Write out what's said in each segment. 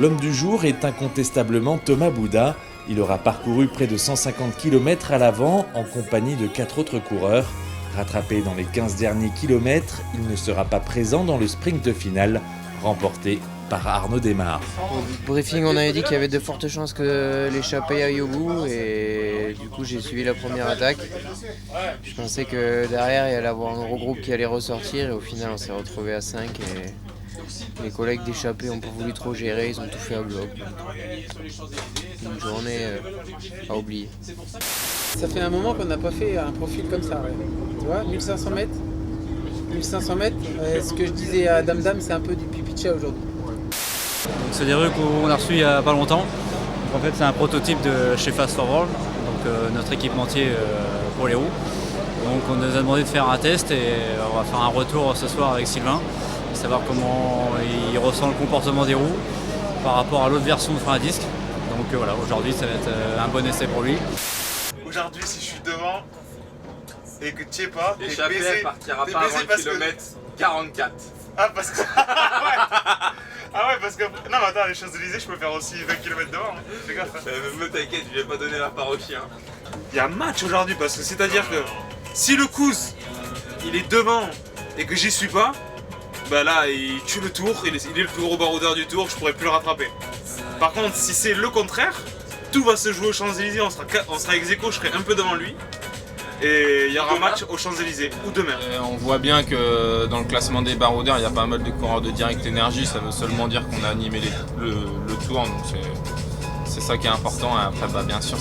L'homme du jour est incontestablement Thomas Bouda. Il aura parcouru près de 150 km à l'avant en compagnie de 4 autres coureurs. Rattrapé dans les 15 derniers kilomètres, il ne sera pas présent dans le sprint final, remporté par Arnaud Démare. Au briefing, on avait dit qu'il y avait de fortes chances que l'échappée aille au bout et du coup j'ai suivi la première attaque. Je pensais que derrière il y allait avoir un gros groupe qui allait ressortir et au final on s'est retrouvé à 5 et les collègues d'échappée n'ont pas voulu trop gérer, ils ont tout fait à bloc. Une journée à oublier. Ça fait un moment qu'on n'a pas fait un profil comme ça. Ouais. Tu vois, 1500 mètres. 1500 mètres, ce que je disais à Dame Dame, c'est un peu du pipicha aujourd'hui. C'est des rues qu'on a reçues il n'y a pas longtemps. Donc, en fait, c'est un prototype de chez Fast Forward, donc notre équipementier pour les roues. Donc on nous a demandé de faire un test et on va faire un retour ce soir avec Sylvain, savoir comment il ressent le comportement des roues par rapport à l'autre version de frein à disque. Donc voilà, aujourd'hui ça va être un bon essai pour lui. Aujourd'hui, si je suis devant et que tu sais pas, t'es l'échappée baisé. elle partira T'es pas baisé avant le parce kilomètre 44. Ah, parce que. Ah ouais, parce que. Non, mais attends, les Champs-Élysées, je peux faire aussi 20 km devant. Hein. Fais gaffe. Hein. Me t'inquiète, je vais pas donner la part au chien. Il y a un match aujourd'hui parce que c'est-à-dire que si le Kouz il est devant et que j'y suis pas, bah là il tue le tour, il est le plus gros baroudeur du tour, je pourrais plus le rattraper. Par contre, si c'est le contraire, tout va se jouer aux Champs-Élysées, on sera ex aequo, je serai un peu devant lui. Et il y aura un match aux Champs-Élysées, ou demain. On voit bien que dans le classement des baroudeurs, il y a pas mal de coureurs de Direct Energy, ça veut seulement dire qu'on a animé le tour, donc c'est ça qui est important. Et après, bah, bien sûr,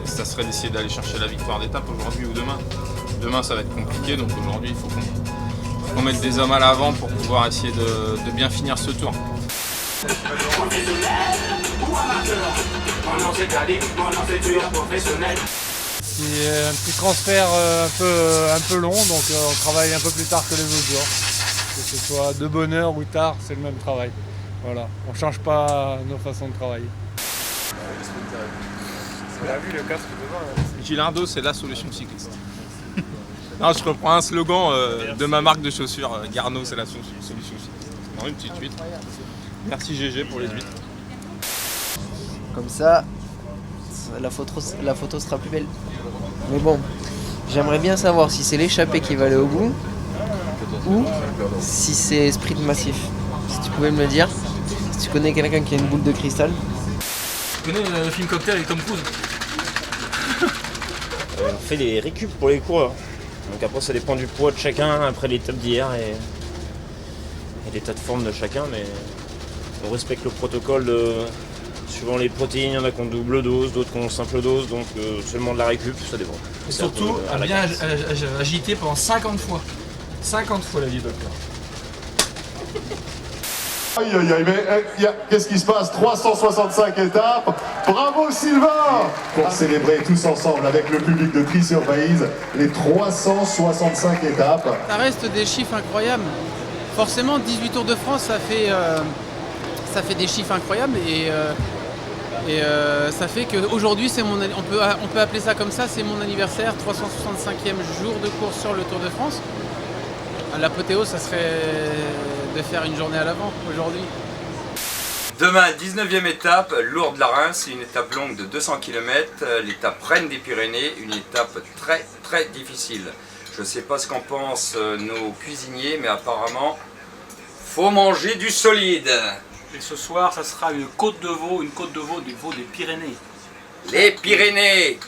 ça serait d'essayer d'aller chercher la victoire d'étape aujourd'hui ou demain. Demain, ça va être compliqué, donc aujourd'hui, il faut qu'on mette des hommes à l'avant pour pouvoir essayer de bien finir ce tour. C'est un petit transfert un peu long, donc on travaille un peu plus tard que les autres jours. Que ce soit de bonne heure ou tard, c'est le même travail. Voilà, on ne change pas nos façons de travailler. Gilardo, c'est la solution cycliste. Non, je reprends un slogan de ma marque de chaussures, Garneau, c'est la solution cycliste. Non, une petite huître. Merci GG pour les huîtres. Comme ça, la photo sera plus belle. Mais bon, j'aimerais bien savoir si c'est l'échappée qui va aller au bout ou si c'est sprint massif. Si tu pouvais me le dire, si tu connais quelqu'un qui a une boule de cristal. Tu connais le film Cocktail avec Tom Cruise? On fait les récup pour les coureurs. Donc après ça dépend du poids de chacun, après l'étape d'hier et l'état de forme de chacun, mais on respecte le protocole suivant les protéines, il y en a qui ont double dose, d'autres qui ont simple dose, donc seulement de la récup, ça dépend. Et surtout, à bien agiter pendant 50 fois. 50 fois la vie docteur. Aïe aïe aïe, mais qu'est-ce qui se passe? 365 étapes. Bravo Sylvain! Pour célébrer tous ensemble avec le public de Tri-sur-Baïse les 365 étapes. Ça reste des chiffres incroyables. Forcément, 18 Tours de France, ça fait des chiffres incroyables et ça fait qu'aujourd'hui, on peut appeler ça comme ça, c'est mon anniversaire, 365e jour de course sur le Tour de France. L'apothéose, ça serait de faire une journée à l'avant aujourd'hui. Demain, 19e étape, Lourdes-la-Reims, une étape longue de 200 km, l'étape Reine des Pyrénées, une étape très très difficile. Je ne sais pas ce qu'en pensent nos cuisiniers, mais apparemment, faut manger du solide. Et ce soir, ça sera une côte de veau du veau des Pyrénées. Les Pyrénées!